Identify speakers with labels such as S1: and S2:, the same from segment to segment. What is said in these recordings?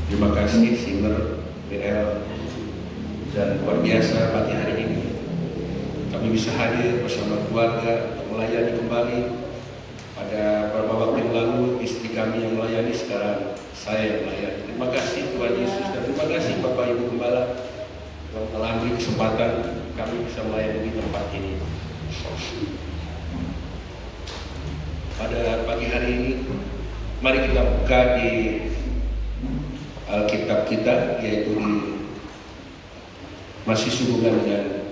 S1: Terima kasih Singer, BL, dan luar biasa pagi hari ini kami bisa hadir bersama keluarga untuk melayani kembali. Pada beberapa waktu yang lalu istri kami yang melayani, sekarang saya yang melayani. Terima kasih Tuhan Yesus, dan terima kasih Bapak Ibu Gembala yang telah beri kesempatan kami bisa melayani di tempat ini. Pada pagi hari ini, mari kita buka di Alkitab kita, yaitu di masih sehubungan dengan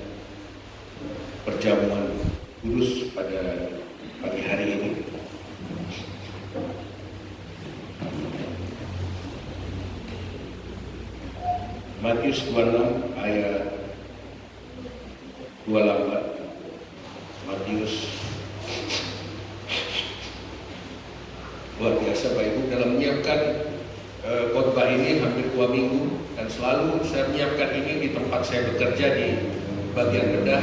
S1: perjamuan kudus pada pagi hari ini. Matius 26 ayat 28. Matius, luar biasa Pak Ibu dalam menyiapkan khotbah ini hampir 2 minggu, dan selalu saya menyiapkan ini di tempat saya bekerja di bagian bedah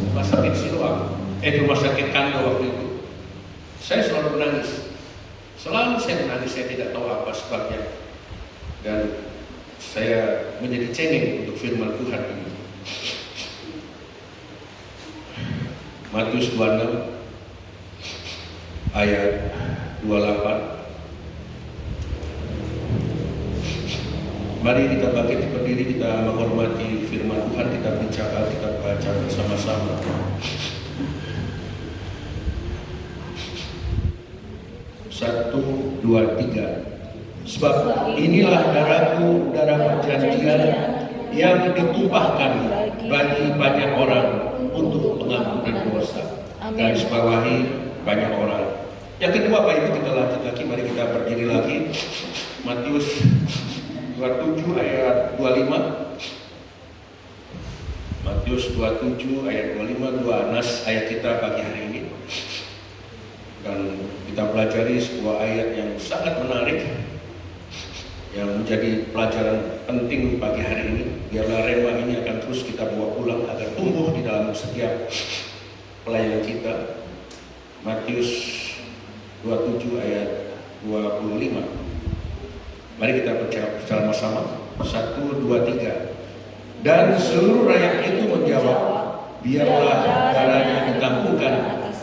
S1: Rumah Sakit Siloam, Rumah Sakit Kando waktu itu. Saya selalu menangis, saya menangis, saya tidak tahu apa sebabnya, dan saya menjadi cengeng untuk firman Tuhan ini. Matius 26 ayat 28. Mari kita bangkit berdiri, kita menghormati firman Tuhan, kita bicara, kita baca bersama-sama. Satu, dua, tiga. Sebab inilah darahku, darah perjanjian yang ditumpahkan bagi banyak orang untuk pengampunan dosa. Garis bawahi banyak orang. Yang kedua, Pak Ibu, kita lanjut lagi. Mari kita berdiri lagi. Matius 27 ayat 25. Matius 27 ayat 25, dua nas ayat kita pagi hari ini. Dan kita pelajari sebuah ayat yang sangat menarik, yang menjadi pelajaran penting pagi hari ini. Biarlah rema ini akan terus kita bawa pulang agar tumbuh di dalam setiap pelayanan kita. Matius 27 ayat 25. Mari kita bersama-sama. 1, 2, 3. Dan seluruh rakyat itu menjawab, biarlah darahnya ditampungkan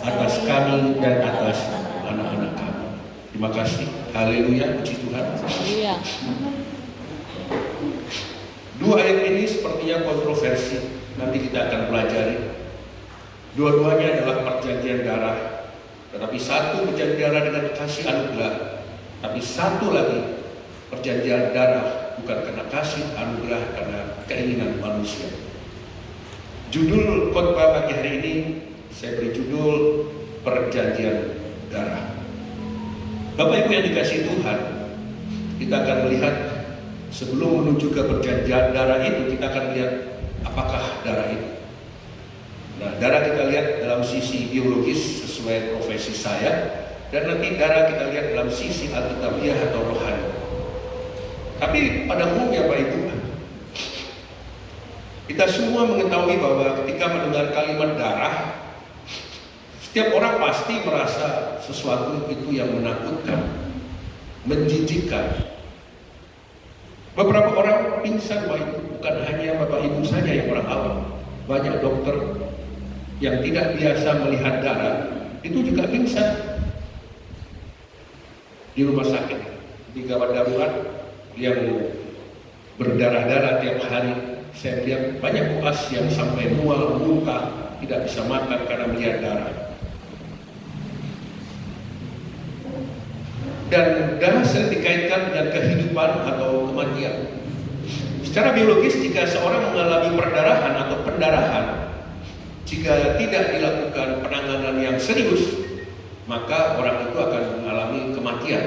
S1: atas kami dan atas anak-anak kami. Terima kasih. Haleluya, puji Tuhan.
S2: Haleluya.
S1: Dua ayat ini sepertinya kontroversi. Nanti kita akan pelajari. Dua-duanya adalah perjanjian darah. Tetapi satu perjanjian darah dengan kasih anugerah. Tapi satu lagi perjanjian darah bukan karena kasih anugerah, karena keinginan manusia. Judul khotbah pagi hari ini saya beri judul perjanjian darah. Bapak Ibu yang dikasihi Tuhan, kita akan melihat sebelum menuju ke perjanjian darah itu, kita akan lihat apakah darah itu. Nah, darah kita lihat dalam sisi biologis sesuai profesi saya, dan nanti darah kita lihat dalam sisi alkitabiah atau rohani. Tapi pada umumnya Pak Ibu, kita semua mengetahui bahwa ketika mendengar kalimat darah, setiap orang pasti merasa sesuatu itu yang menakutkan, menjijikkan. Beberapa orang pingsan Pak Ibu, bukan hanya Bapak Ibu saja yang orang awam. Banyak dokter yang tidak biasa melihat darah itu juga pingsan di rumah sakit, di gawat darurat yang berdarah-darah tiap hari. Saya lihat banyak koas yang sampai mual, muntah, tidak bisa makan karena melihat darah. Dan darah sering dikaitkan dengan kehidupan atau kematian. Secara biologis, jika seorang mengalami perdarahan atau pendarahan, jika tidak dilakukan penanganan yang serius, maka orang itu akan mengalami kematian.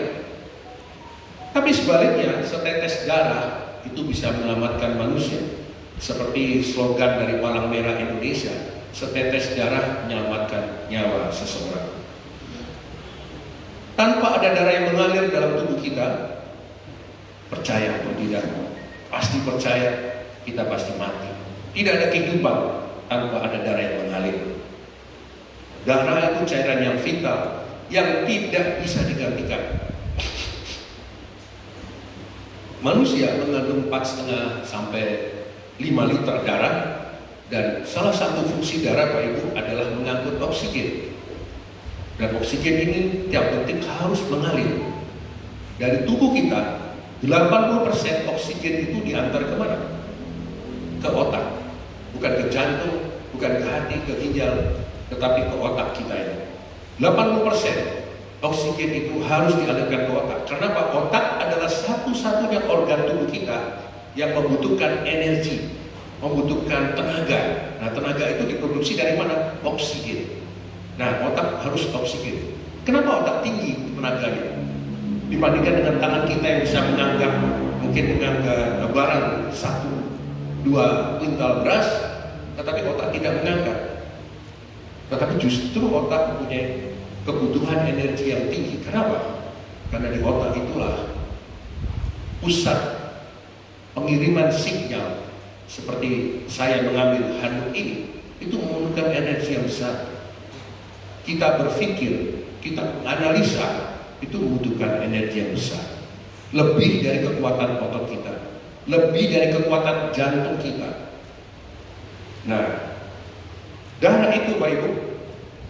S1: Tapi sebaliknya, setetes darah itu bisa menyelamatkan manusia. Seperti slogan dari Palang Merah Indonesia, setetes darah menyelamatkan nyawa seseorang. Tanpa ada darah yang mengalir dalam tubuh kita, percaya atau tidak, pasti percaya, kita pasti mati. Tidak ada kehidupan tanpa ada darah yang mengalir. Darah itu cairan yang vital, yang tidak bisa digantikan. manusia mengandung 4,5 sampai 5 liter darah, dan salah satu fungsi darah Pak Ibu adalah mengangkut oksigen. Dan oksigen ini tiap detik harus mengalir. Dari tubuh kita, 80% oksigen itu diantar kemana? Ke otak. Bukan ke jantung, bukan ke hati, ke ginjal, tetapi ke otak kita ini. 80% oksigen itu harus dialirkan ke otak. Karena Pak, otak adalah satu-satunya organ tubuh kita yang membutuhkan energi, membutuhkan tenaga. Nah, tenaga itu diproduksi dari mana? Oksigen. Nah, otak harus oksigen. Kenapa otak tinggi tenaganya dibandingkan dengan tangan kita yang bisa mengangkat, mungkin mengangkat barang 1-2 kuintal beras, tetapi otak tidak mengangkat. Tetapi justru otak punya kebutuhan energi yang tinggi. Kenapa? Karena di otak itulah pusat pengiriman sinyal. Seperti saya mengambil handuk ini, itu memerlukan energi yang besar. Kita berpikir, kita menganalisa, itu membutuhkan energi yang besar. Lebih dari kekuatan otot kita, lebih dari kekuatan jantung kita. Nah, darah itu Bapak Ibu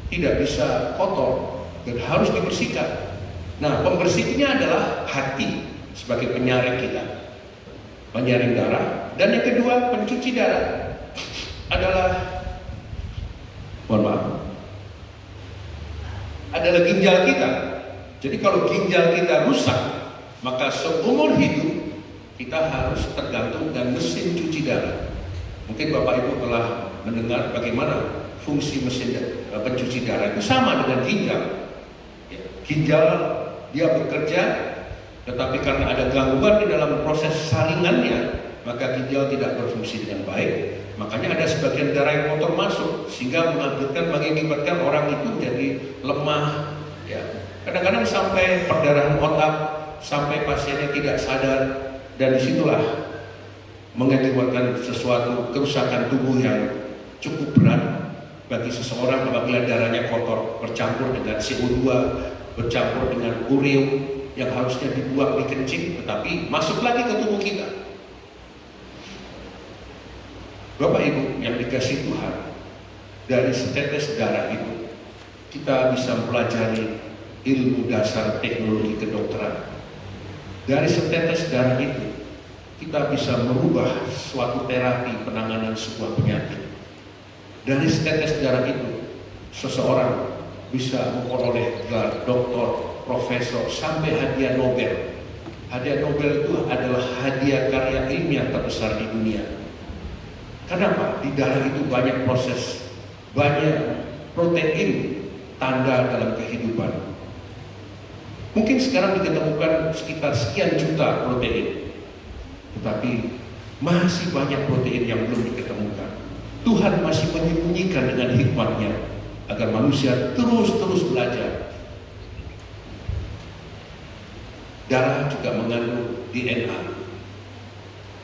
S1: tidak bisa kotor dan harus dibersihkan. Nah, pembersihnya adalah hati sebagai penyaring kita, penyaring darah. Dan yang kedua, pencuci darah adalah, mohon maaf, adalah ginjal kita. Jadi kalau ginjal kita rusak, maka seumur hidup kita harus tergantung dengan mesin cuci darah. Mungkin Bapak Ibu telah mendengar bagaimana fungsi mesin pencuci darah itu sama dengan ginjal. Ginjal dia bekerja, tetapi karena ada gangguan di dalam proses saringannya, maka ginjal tidak berfungsi dengan baik. Makanya ada sebagian darah yang kotor masuk, sehingga mengakibatkan orang itu menjadi lemah. Ya, kadang-kadang sampai perdarahan otak, sampai pasiennya tidak sadar, dan disitulah mengakibatkan sesuatu kerusakan tubuh yang cukup berat bagi seseorang apabila darahnya kotor, bercampur dengan CO2, bercampur dengan ureum yang harusnya dibuang di kencing, tetapi masuk lagi ke tubuh kita. Bapak Ibu yang dikasih Tuhan, dari setetes darah itu kita bisa mempelajari ilmu dasar teknologi kedokteran. Dari setetes darah itu kita bisa merubah suatu terapi penanganan sebuah penyakit. Dari setetes darah itu seseorang bisa memperoleh gelar doktor, profesor, sampai hadiah Nobel. Hadiah Nobel itu adalah hadiah karya ilmiah terbesar di dunia. Kenapa? Di darah itu banyak proses, banyak protein, tanda dalam kehidupan. Mungkin sekarang ditemukan sekitar sekian juta protein, tetapi masih banyak protein yang belum diketemukan. Tuhan masih menyembunyikan dengan hikmatnya agar manusia terus belajar. Darah juga mengandung DNA.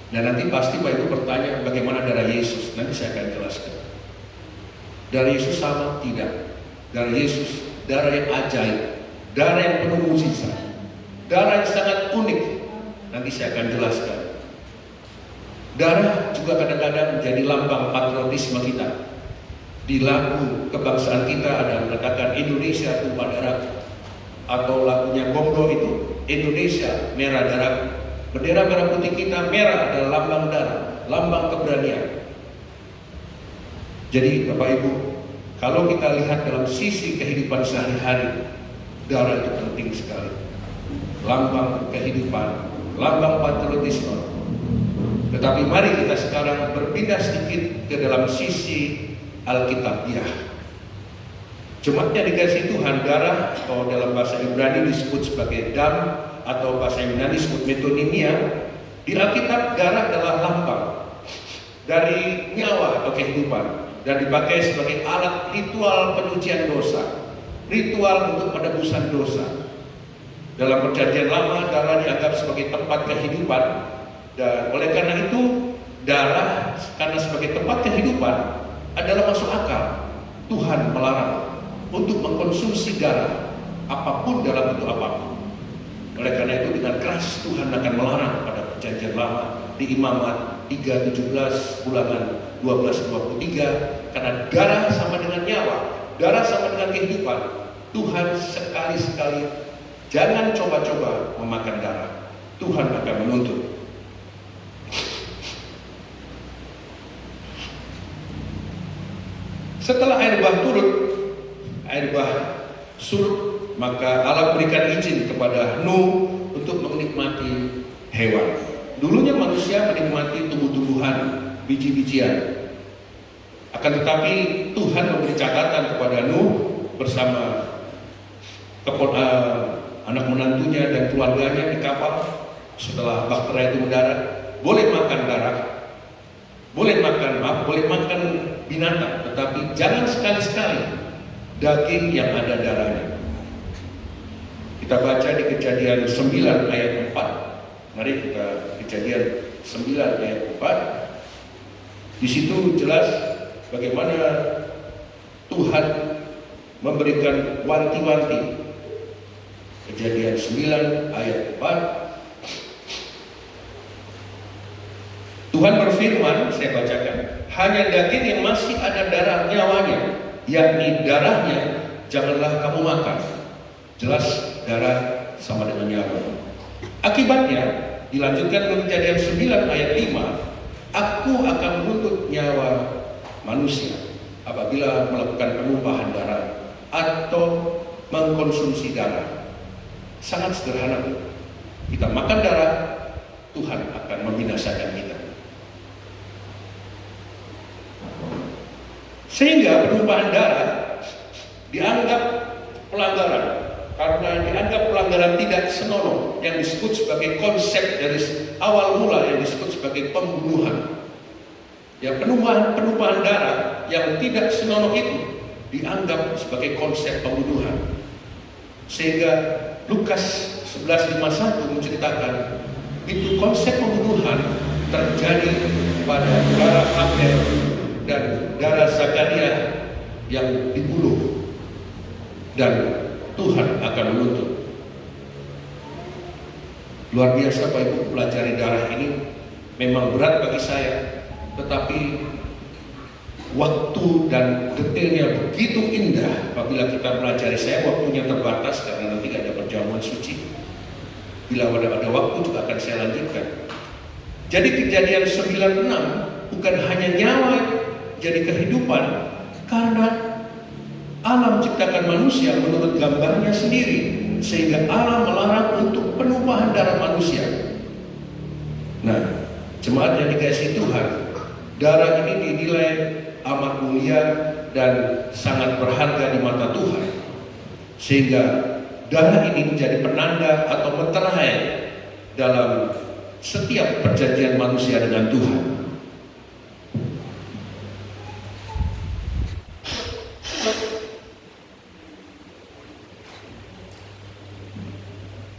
S1: Dan nanti pasti Pak Ibu bertanya bagaimana darah Yesus. Nanti saya akan jelaskan. Darah Yesus sama? Tidak. Darah Yesus darah yang ajaib, darah yang penuh mukjizat, darah yang sangat unik. Nanti saya akan jelaskan. Darah juga kadang-kadang menjadi lambang patriotisme kita. Di lagu kebangsaan kita ada mengatakan Indonesia tumpah darah, atau lagunya Gomdo itu Indonesia merah darah. Bendera merah putih kita merah adalah lambang darah, lambang keberanian. Jadi Bapak Ibu, kalau kita lihat dalam sisi kehidupan sehari-hari, darah itu penting sekali. Lambang kehidupan, lambang patriotisme. Tetapi mari kita sekarang berpindah sedikit ke dalam sisi Alkitabiah. Jemaatnya dikasih Tuhan darah, atau dalam bahasa Ibrani disebut sebagai dam, atau bahasa Yunani disebut metonimia. Di Alkitab darah adalah lambang dari nyawa atau kehidupan, dan dipakai sebagai alat ritual penyucian dosa, ritual untuk penebusan dosa. Dalam Perjanjian Lama darah dianggap sebagai tempat kehidupan, dan oleh karena itu darah karena sebagai tempat kehidupan adalah masuk akal. Tuhan melarang untuk mengkonsumsi darah apapun dalam bentuk apapun. Oleh karena itu dengan keras Tuhan akan melarang pada perjanjian Perjanjian Lama di Imamat 3:17 Ulangan 12:23, karena darah sama dengan nyawa, darah sama dengan kehidupan. Tuhan sekali-sekali jangan coba-coba memakan darah. Tuhan akan menuntut. Setelah air bah turut, air bah surut, maka Allah berikan izin kepada Nuh untuk menikmati hewan. Dulunya manusia menikmati tumbuh-tumbuhan, biji-bijian. Akan tetapi Tuhan memberi catatan kepada Nuh bersama anak menantunya dan keluarganya di kapal. Setelah bahtera itu mendarat, boleh makan darah, boleh makan binatang, tetapi jangan sekali-sekali daging yang ada darahnya. Kita baca di Kejadian 9 ayat 4. Mari kita Kejadian 9 ayat 4. Di situ jelas bagaimana Tuhan memberikan wanti-wanti. Kejadian 9 ayat 4. Tuhan berfirman, saya bacakan, hanya daging yang masih ada darah nyawanya, yakni darahnya, janganlah kamu makan. Jelas darah sama dengan nyawa. Akibatnya, dilanjutkan ke Kejadian 9 ayat 5, aku akan menuntut nyawa manusia apabila melakukan penumpahan darah atau mengkonsumsi darah. Sangat sederhana. Kita makan darah, Tuhan akan membinasakan kita. Sehingga penumpahan darah dianggap pelanggaran, karena dianggap pelanggaran tidak senonoh, yang disebut sebagai konsep dari awal mula yang disebut sebagai pembunuhan. Ya, penumpahan darah yang tidak senonoh itu dianggap sebagai konsep pembunuhan. Sehingga Lukas 11:51 menceritakan itu konsep pembunuhan terjadi pada darah Abel dan darah Zakaria yang dibunuh, dan Tuhan akan menuntut. Luar biasa Bapak Ibu, pelajari darah ini memang berat bagi saya, tetapi waktu dan detailnya begitu indah apabila kita pelajari. Saya waktunya terbatas karena nanti ada perjamuan suci. Bila ada waktu juga akan saya lanjutkan. Jadi Kejadian 9:6 bukan hanya nyawa jadi kehidupan, karena alam ciptakan manusia menurut gambarnya sendiri, sehingga Allah melarang untuk penumpahan darah manusia. Nah, jemaat yang dikasihi Tuhan, darah ini dinilai amat mulia dan sangat berharga di mata Tuhan, sehingga darah ini menjadi penanda atau meterai dalam setiap perjanjian manusia dengan Tuhan.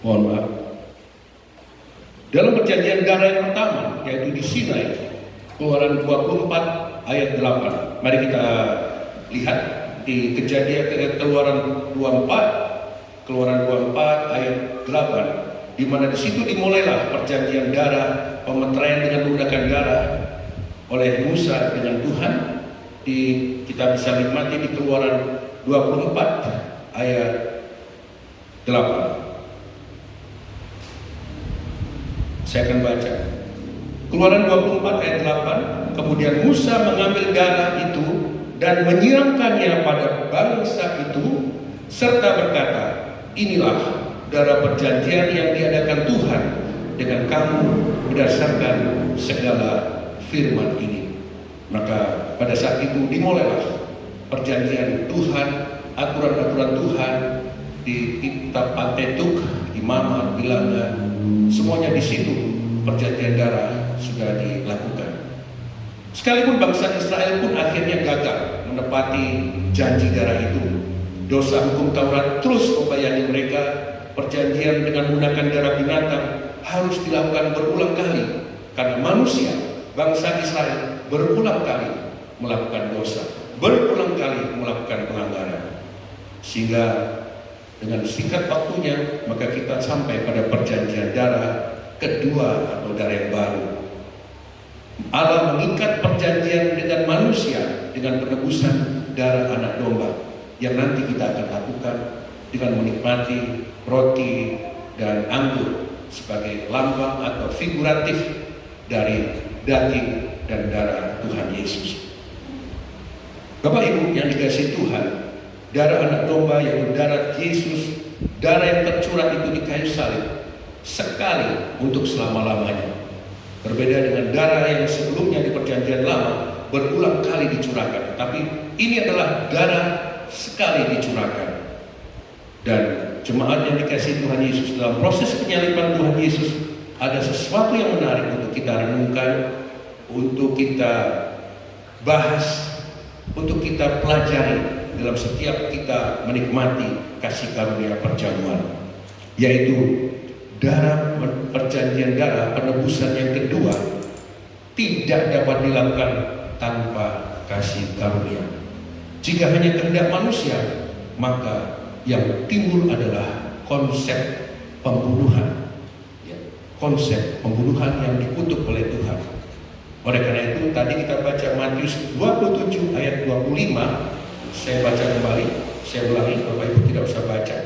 S1: Mohon maaf. Dalam perjanjian darah yang pertama, yaitu di Sinai, Keluaran 24 ayat 8. Mari kita lihat di Kejadian Keluaran 24 ayat 8, di mana di situ dimulailah perjanjian darah, pemeteraian dengan menggunakan darah oleh Musa dengan Tuhan. Kita bisa nikmati di Keluaran 24 ayat 8. Saya akan baca. Keluaran 24 ayat 8. Kemudian Musa mengambil darah itu dan menyiramkannya pada bangsa itu, serta berkata, inilah darah perjanjian yang diadakan Tuhan dengan kamu berdasarkan segala firman ini. Maka pada saat itu dimulailah perjanjian Tuhan, aturan-aturan Tuhan di kitab Pentateuch, Imamat, Bilangan, semuanya di situ perjanjian darah sudah dilakukan. Sekalipun bangsa Israel pun akhirnya gagal menepati janji darah itu. Dosa hukum Taurat terus membayangi mereka. Perjanjian dengan menggunakan darah binatang harus dilakukan berulang kali, karena manusia, bangsa Israel berulang kali melakukan dosa, berulang kali melakukan pelanggaran. Sehingga dengan singkat waktunya, maka kita sampai pada perjanjian darah kedua atau darah yang baru. Allah mengikat perjanjian dengan manusia dengan penebusan darah anak domba yang nanti kita akan lakukan dengan menikmati roti dan anggur sebagai lambang atau figuratif dari daging dan darah Tuhan Yesus. Bapak Ibu yang dikasihi Tuhan, darah anak domba yaitu darah Yesus, darah yang tercurah itu di kayu salib sekali untuk selama-lamanya. Berbeda dengan darah yang sebelumnya di perjanjian lama berulang kali dicurahkan, tapi ini adalah darah sekali dicurahkan. Dan jemaat yang dikasihi Tuhan Yesus, dalam proses penyaliban Tuhan Yesus ada sesuatu yang menarik untuk kita renungkan, untuk kita bahas, untuk kita pelajari dalam setiap kita menikmati kasih karunia perjamuan, yaitu darah perjanjian darah penebusan yang kedua tidak dapat dilakukan tanpa kasih karunia. Jika hanya kehendak manusia, maka yang timbul adalah konsep pembunuhan, konsep pembunuhan yang dikutuk oleh Tuhan. Oleh karena itu tadi kita baca Matius 27 ayat 25. Saya baca kembali, saya ulangi, Bapak Ibu tidak usah baca.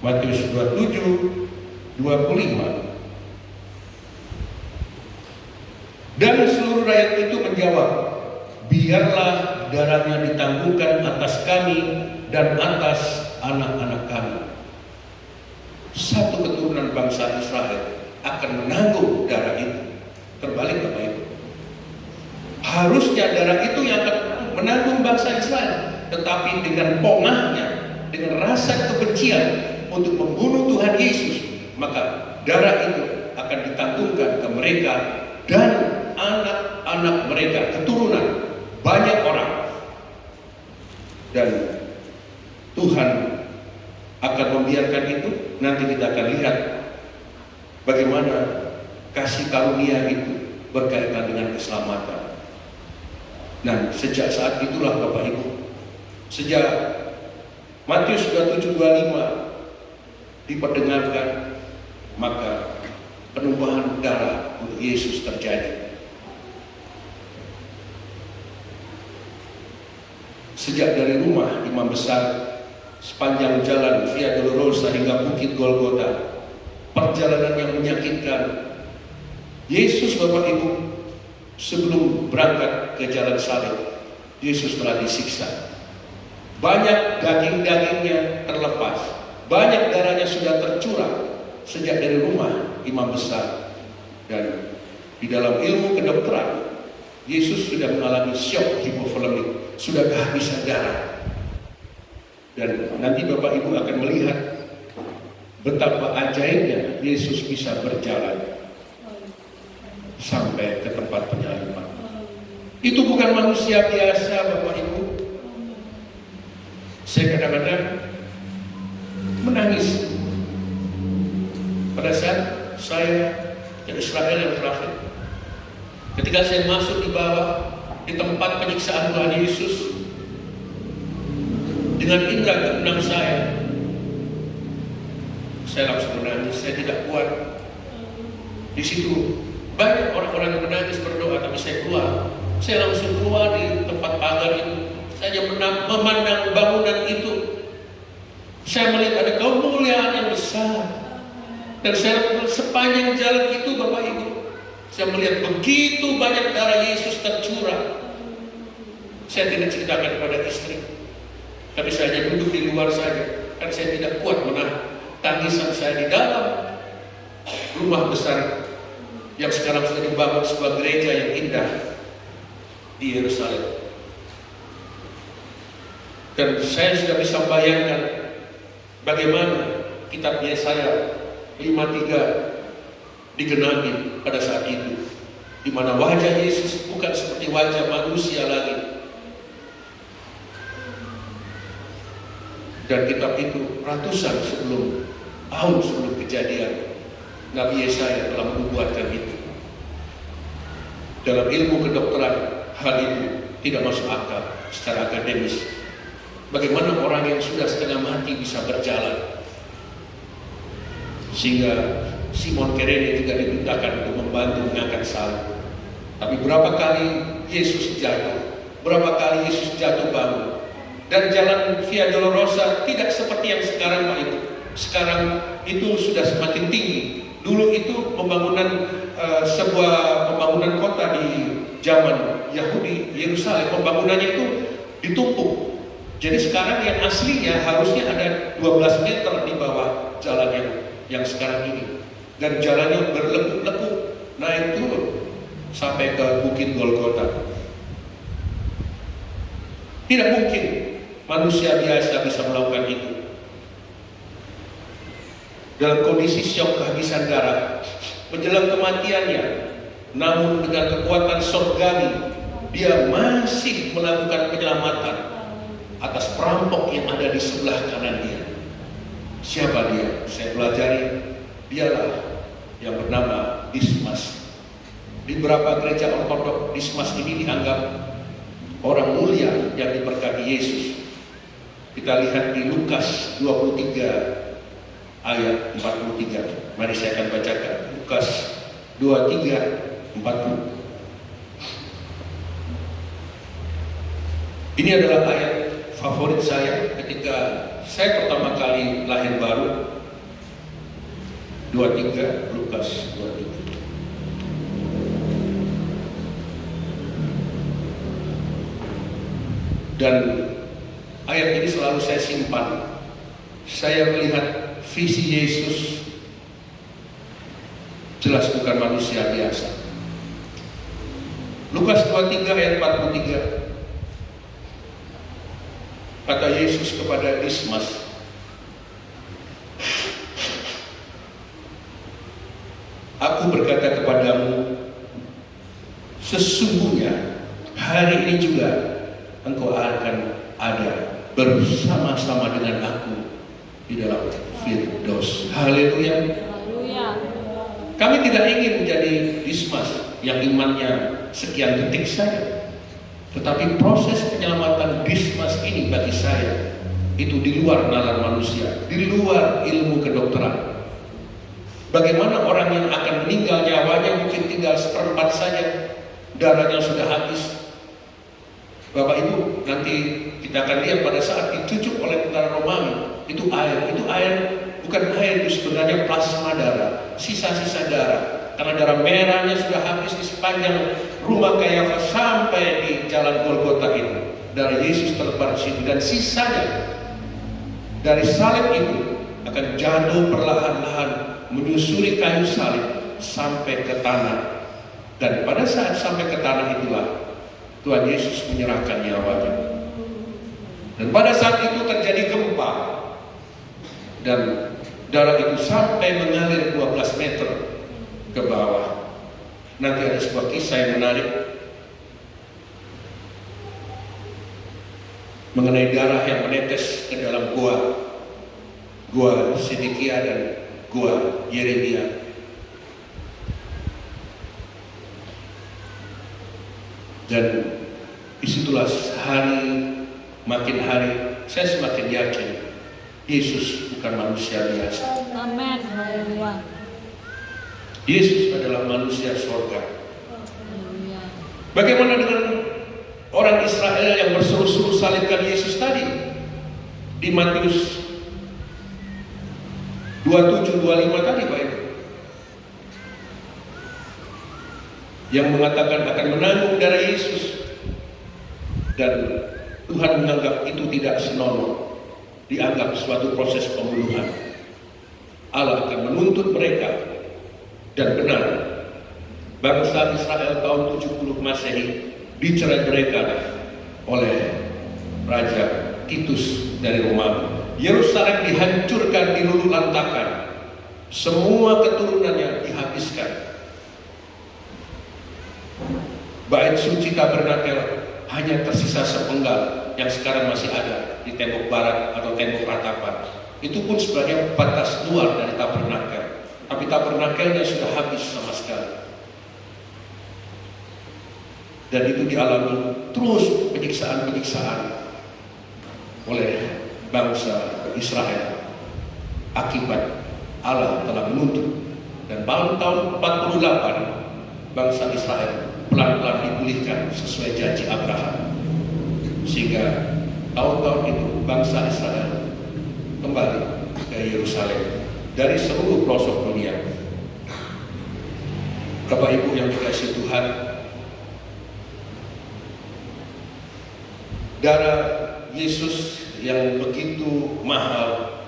S1: Matius 27 25. Dan seluruh rakyat itu menjawab, biarlah darahnya ditangguhkan atas kami dan atas anak-anak kami. Satu keturunan bangsa Israel akan menanggung darah itu. Terbalik Bapak Ibu. Harusnya darah itu yang akan menanggung bangsa Israel, tetapi dengan pongahnya, dengan rasa kebencian untuk membunuh Tuhan Yesus, maka darah itu akan ditanggungkan ke mereka dan anak-anak mereka, keturunan banyak orang. Dan Tuhan akan membiarkan itu. Nanti kita akan lihat bagaimana kasih karunia itu berkaitan dengan keselamatan. Dan sejak saat itulah Bapak Ibu, sejak Matius 27:25 diperdengarkan, maka penumpahan darah untuk Yesus terjadi. Sejak dari rumah imam besar sepanjang jalan Via Dolorosa hingga Bukit Golgota, perjalanan yang menyakitkan. Yesus Bapak Ibu sebelum berangkat ke jalan salib, Yesus telah disiksa. Banyak daging-dagingnya terlepas, banyak darahnya sudah tercurah sejak dari rumah imam besar. Dan di dalam ilmu kedokteran, Yesus sudah mengalami shock hipovolemik, sudah kehabisan darah. Dan nanti Bapak Ibu akan melihat betapa ajaibnya Yesus bisa berjalan sampai ke tempat penyaliban. Itu bukan manusia biasa Bapak Ibu. Saya kadang-kadang menangis pada saat saya ke Israel yang terakhir. Ketika saya masuk di bawah di tempat penyiksaan Tuhan Yesus, dengan indera keenam saya langsung menangis. Saya tidak kuat. Di situ banyak orang-orang yang menangis berdoa, tapi saya keluar. Saya langsung keluar di tempat pagar itu. Saya memandang bangunan itu. Saya melihat ada kemuliaan yang besar. Dan saya sepanjang jalan itu Bapak Ibu, saya melihat begitu banyak darah Yesus tercurah. Saya tidak ceritakan kepada istri, tapi saya hanya duduk di luar saja, karena saya tidak kuat menahan tangisan saya di dalam rumah besar yang sekarang sudah dibangun sebuah gereja yang indah di Yerusalem. Dan saya sudah bisa bayangkan bagaimana kitab Yesaya 53 digenapi pada saat itu, di mana wajah Yesus bukan seperti wajah manusia lagi. Dan kitab itu ratusan tahun sebelum kejadian, Nabi Yesaya telah menubuatkan itu. Dalam ilmu kedokteran, hal itu tidak masuk akal secara akademis. Bagaimana orang yang sudah setengah mati bisa berjalan? Sehingga Simon Kirene juga dimintakan untuk membantu mengangkat salib. Tapi berapa kali Yesus jatuh, berapa kali Yesus jatuh bangun. Dan jalan Via Dolorosa tidak seperti yang sekarang Pak Ibu. Sekarang itu sudah semakin tinggi. Dulu itu sebuah pembangunan kota di zaman Yahudi, Yerusalem, pembangunannya itu ditumpuk. Jadi sekarang yang aslinya harusnya ada 12 meter di bawah jalan yang sekarang ini. Dan jalannya berlekuk-lekuk, naik turun sampai ke Bukit Golgota. Tidak mungkin manusia biasa bisa melakukan itu. Dalam kondisi syok kehabisan darah, menjelang kematiannya, namun dengan kekuatan surgawi, dia masih melakukan penyelamatan atas perampok yang ada di sebelah kanan dia. Siapa dia? Saya pelajari, dialah yang bernama Dismas. Di beberapa gereja ortodok, Dismas ini dianggap orang mulia yang diberkati Yesus. Kita lihat di Lukas 23 ayat 43. Mari saya akan bacakan Lukas 23:40. Ini adalah ayat favorit saya ketika saya pertama kali lahir baru. 23, Lukas 23. Dan ayat ini selalu saya simpan. Saya melihat visi Yesus jelas bukan manusia biasa. Lukas 23 ayat 43. Kata Yesus kepada Dismas, "Aku berkata kepadamu, sesungguhnya hari ini juga engkau akan ada bersama-sama dengan aku di dalam Firdaus." Haleluya. Kami tidak ingin menjadi Dismas yang imannya sekian detik saja, tetapi proses penyelamatan Dismas ini bagi saya itu di luar nalar manusia, di luar ilmu kedokteran. Bagaimana orang yang akan meninggal nyawanya mungkin tinggal 1/4 saja, darahnya sudah habis. Bapak Ibu, nanti kita akan lihat pada saat dicucuk oleh tentara Romawi, itu air bukan air, itu sebenarnya plasma darah, sisa-sisa darah. Karena darah merahnya sudah habis di sepanjang rumah Kayafas sampai di jalan Golgota itu. Darah Yesus terlebar di situ, dan sisanya dari salib itu akan jatuh perlahan-lahan menyusuri kayu salib sampai ke tanah. Dan pada saat sampai ke tanah itulah Tuhan Yesus menyerahkan nyawanya. Dan pada saat itu terjadi gempa, dan darah itu sampai mengalir 12 meter ke bawah. Nanti ada sebuah kisah yang menarik mengenai darah yang menetes ke dalam gua Sedekia dan gua Yeremia. Dan disitulah makin hari saya semakin yakin Yesus bukan manusia biasa.
S2: Amin. Haleluya.
S1: Yesus adalah manusia surga. Bagaimana dengan orang Israel yang berseru-seru salibkan Yesus tadi? Di Matius 27-25 tadi Pak Ibu, yang mengatakan akan menanggung darah Yesus, dan Tuhan menganggap itu tidak senonoh, dianggap suatu proses pembunuhan. Allah akan menuntut mereka. Dan benar, bangsa Israel tahun 70 Masehi dicerai-beraikan oleh Raja Titus dari Romawi. Yerusalem dihancurkan, dilululantakkan, semua keturunannya dihabiskan. Bait suci tabernakel hanya tersisa sepenggal yang sekarang masih ada di tembok barat atau tembok ratapan. Itu pun sebenarnya batas luar dari tabernakel, tapi tabernakelnya sudah habis sama sekali. Dan itu dialami terus penyiksaan-penyiksaan oleh bangsa Israel akibat Allah telah menuntut Dan tahun 48 bangsa Israel pelan-pelan dipulihkan sesuai janji Abraham. Sehingga tahun-tahun itu bangsa Israel kembali ke Yerusalem dari seluruh pelosok dunia. Bapak Ibu yang dikasihi Tuhan, darah Yesus yang begitu mahal,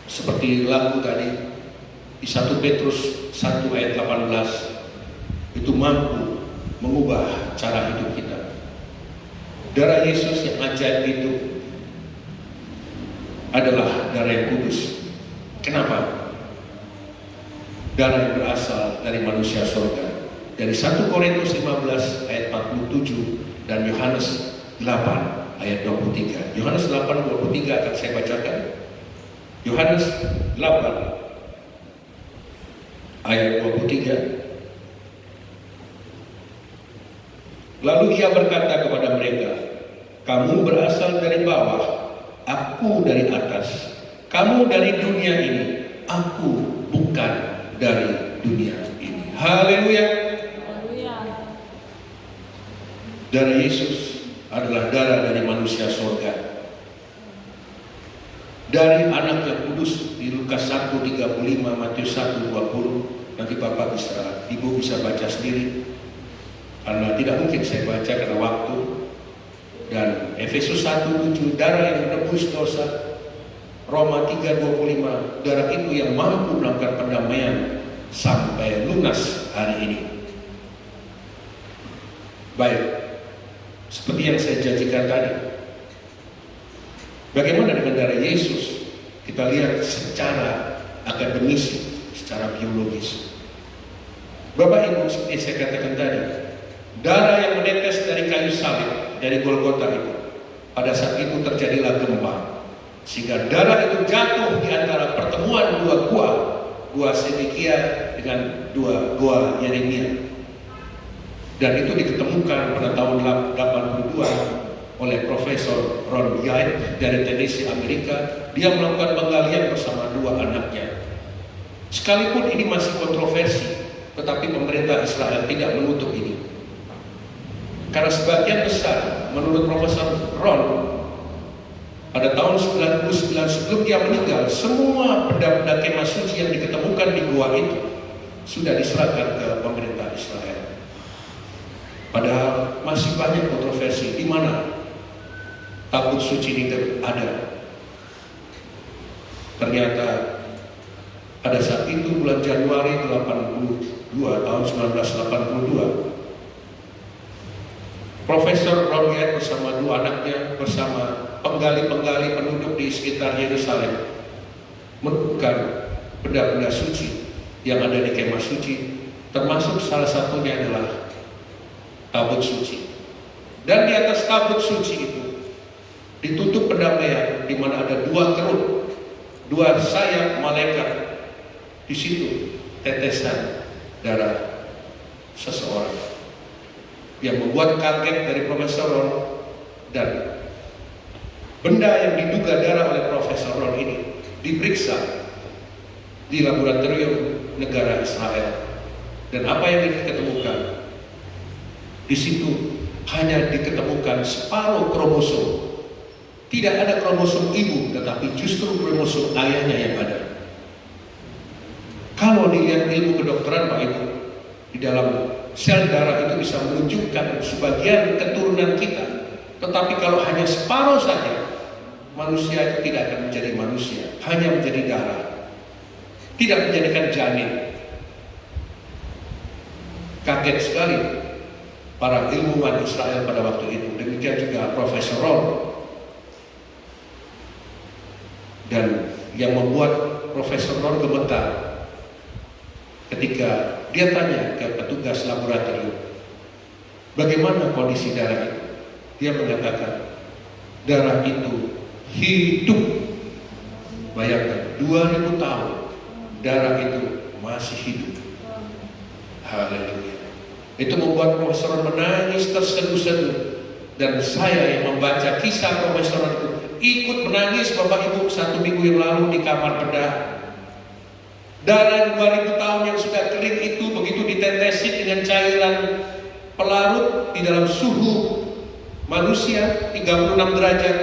S1: seperti lagu tadi di 1 Petrus 1 ayat 18, itu mampu mengubah cara hidup kita. Darah Yesus yang ajaib itu adalah darah yang kudus. Kenapa? Darah yang berasal dari manusia surga. Dari 1 Korintus 15 ayat 47 dan Yohanes 8 ayat 23. Yohanes 8:23 akan saya bacakan. Yohanes 8 ayat 23. Lalu ia berkata kepada mereka, kamu berasal dari bawah, aku dari atas. Kamu dari dunia ini, aku bukan dari dunia ini. Haleluya. Darah Yesus adalah darah dari manusia surga. Dari anak yang kudus di Lukas 1:35, Matius 1:20. Nanti Bapak bisa, Ibu bisa baca sendiri. Karena tidak mungkin saya baca karena waktu. Dan Efesus 1:7, darah yang menebus dosa. Roma 3:25, darah itu yang mampu melakukan pendamaian sampai lunas hari ini. Baik, seperti yang saya janjikan tadi, bagaimana dengan darah Yesus? Kita lihat secara akademis, secara biologis. Bapak Ibu, seperti saya katakan tadi, darah yang menetes dari kayu salib, dari Golgota itu, pada saat itu terjadilah gempa. Sehingga darah itu jatuh di antara pertemuan dua gua Sedekia dengan dua gua Yeremia. Dan itu diketemukan pada tahun 82 oleh Profesor Ron Yates dari Tennessee, Amerika. Dia melakukan penggalian bersama dua anaknya. Sekalipun ini masih kontroversi, tetapi pemerintah Israel tidak menutup ini. Karena sebagian besar, menurut Profesor Ron, pada tahun 99 sebelum dia meninggal, semua benda-benda kemah suci yang diketemukan di gua itu sudah diserahkan ke pemerintah Israel. Padahal masih banyak kontroversi di mana tabut suci ini ada. Ternyata pada saat itu bulan Januari 82 tahun 1982, Profesor Ron Yates bersama dua anaknya bersama penggali-penggali penduduk di sekitar Yerusalem menemukan benda-benda suci yang ada di kemah suci, termasuk salah satunya adalah tabut suci. Dan di atas tabut suci itu ditutup pendamaian, di mana ada dua kerut, dua sayap malaikat. Di situ tetesan darah seseorang yang membuat kaget dari Profesor Ron. Dan benda yang diduga darah oleh Profesor Ron ini diperiksa di laboratorium negara Israel. Dan apa yang diketemukan? Di situ hanya diketemukan separuh kromosom. Tidak ada kromosom ibu, tetapi justru kromosom ayahnya yang ada. Kalau dilihat ilmu kedokteran, Pak Ibu, di dalam sel darah itu bisa menunjukkan sebagian keturunan kita. Tetapi kalau hanya separuh saja, manusia itu tidak akan menjadi manusia, hanya menjadi darah, tidak menjadikan janin. Kaget sekali para ilmuwan Israel pada waktu itu. Demikian juga Profesor Ron. Dan yang membuat Profesor Ron gemetar ketika dia tanya ke petugas laboratorium, bagaimana kondisi darah itu? Dia mengatakan, darah itu hidup. Bayangkan, 2000 tahun darah itu masih hidup. Haleluya. Itu membuat Profesor menangis terseduh-seduh. Dan saya yang membaca kisah Profesor itu ikut menangis, Bapak Ibu, 1 minggu yang lalu di kamar bedah. Darah 2000 tahun yang sudah kering itu begitu ditetesin dengan cairan pelarut di dalam suhu manusia 36 derajat,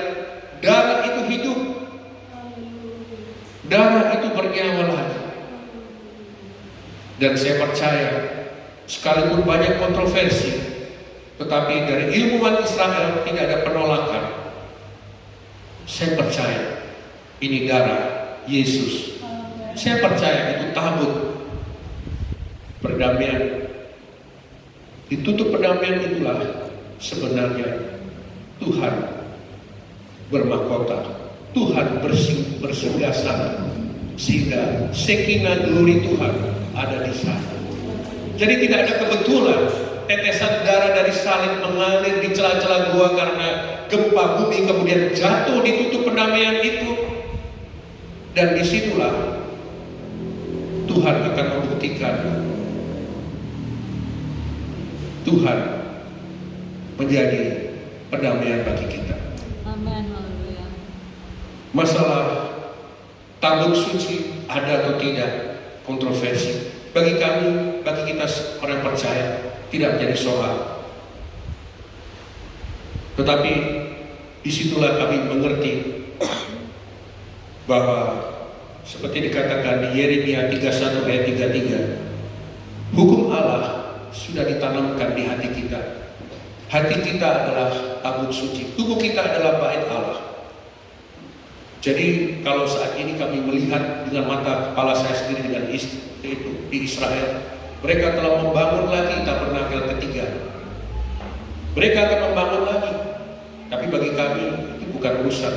S1: darah itu hidup. Darah itu bernyawa lagi. Dan saya percaya, sekalipun banyak kontroversi, tetapi dari ilmuwan Israel tidak ada penolakan. Saya percaya ini darah Yesus. Saya percaya itu tabut perdamaian. Ditutup perdamaian itulah sebenarnya Tuhan bermahkota, Tuhan bersinggah sana, sehingga Shekinah glory Tuhan ada di sana. Jadi tidak ada kebetulan tetesan darah dari salib mengalir di celah-celah gua karena gempa bumi kemudian jatuh di tutup pendamaian itu. Dan disitulah Tuhan akan membuktikan Tuhan menjadi pendamaian bagi kita.
S2: Amin. Haleluya.
S1: Masalah tabut suci ada atau tidak kontroversi. Bagi kami, bagi kita orang percaya tidak menjadi soal. Tetapi disitulah kami mengerti bahwa seperti dikatakan di Yeremia 31 ayat 33, hukum Allah sudah ditanamkan di hati kita. Hati kita adalah tabut suci, tubuh kita adalah bait Allah. Jadi kalau saat ini kami melihat dengan mata kepala saya sendiri dengan istri itu di Israel, mereka telah membangun lagi tabernakel ketiga. Mereka akan membangun lagi, tapi bagi kami itu bukan urusan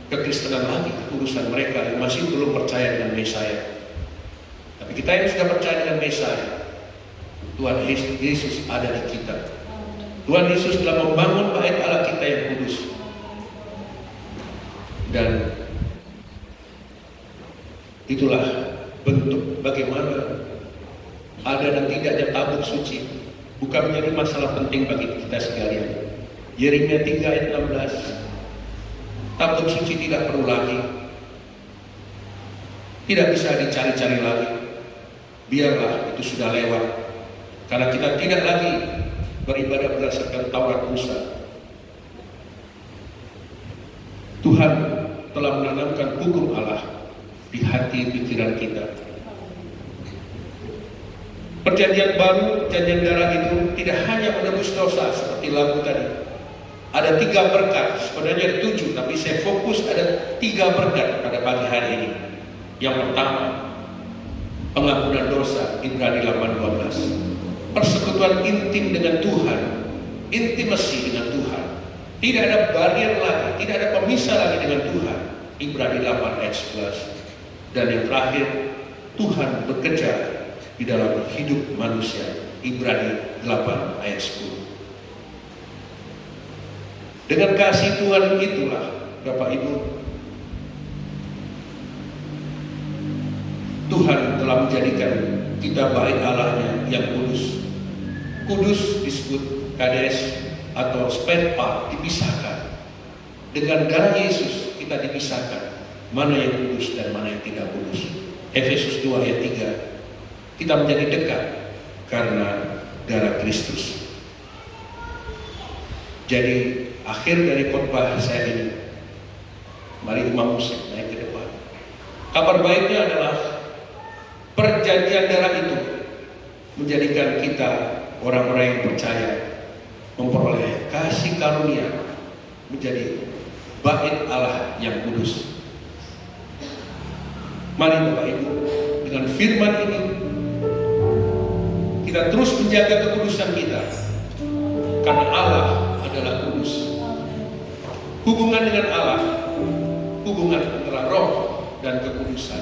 S1: kekristenan lagi, urusan mereka yang masih belum percaya dengan Mesias. Tapi kita yang sudah percaya dengan Mesias, Tuhan Yesus ada di kita. Tuhan Yesus telah membangun bait Allah kita yang kudus. Dan itulah bentuk bagaimana ada dan tidaknya tabut suci bukan menjadi masalah penting bagi kita sekalian. Yeremia 3 ayat 16, tabut suci tidak perlu lagi, tidak bisa dicari-cari lagi. Biarlah itu sudah lewat, karena kita tidak lagi beribadah berdasarkan Taurat Musa. Tuhan telah menanamkan hukum Allah di hati pikiran kita. Perjanjian baru, perjanjian darah itu tidak hanya menebus dosa seperti lagu tadi. Ada 3 berkat, sebenarnya 7, tapi saya fokus ada 3 berkat pada pagi hari ini. Yang pertama, pengampunan dosa, Ibrani 8:12. Persekutuan intim dengan Tuhan, intimasi dengan Tuhan. Tidak ada barrier lagi, tidak ada pemisah lagi dengan Tuhan, Ibrani 8 ayat 11. Dan yang terakhir, Tuhan bekerja di dalam hidup manusia, Ibrani 8 ayat 10. Dengan kasih Tuhan itulah, Bapak Ibu, Tuhan telah menjadikan kita bait Allahnya yang kudus. Kudus disebut kades atau spare part, dipisahkan. Dengan darah Yesus kita dipisahkan mana yang kudus dan mana yang tidak kudus. Efesus 2 ayat 3, kita menjadi dekat karena darah Kristus. Jadi akhir dari khotbah saya ini, mari imam musik naik ke depan. Kabar baiknya adalah perjanjian darah itu menjadikan kita orang-orang yang percaya memperoleh kasih karunia menjadi bait Allah yang kudus. Mari Bapak Ibu, dengan firman ini kita terus menjaga kekudusan kita, karena Allah adalah kudus. Hubungan dengan Allah, hubungan antara roh dan kekudusan.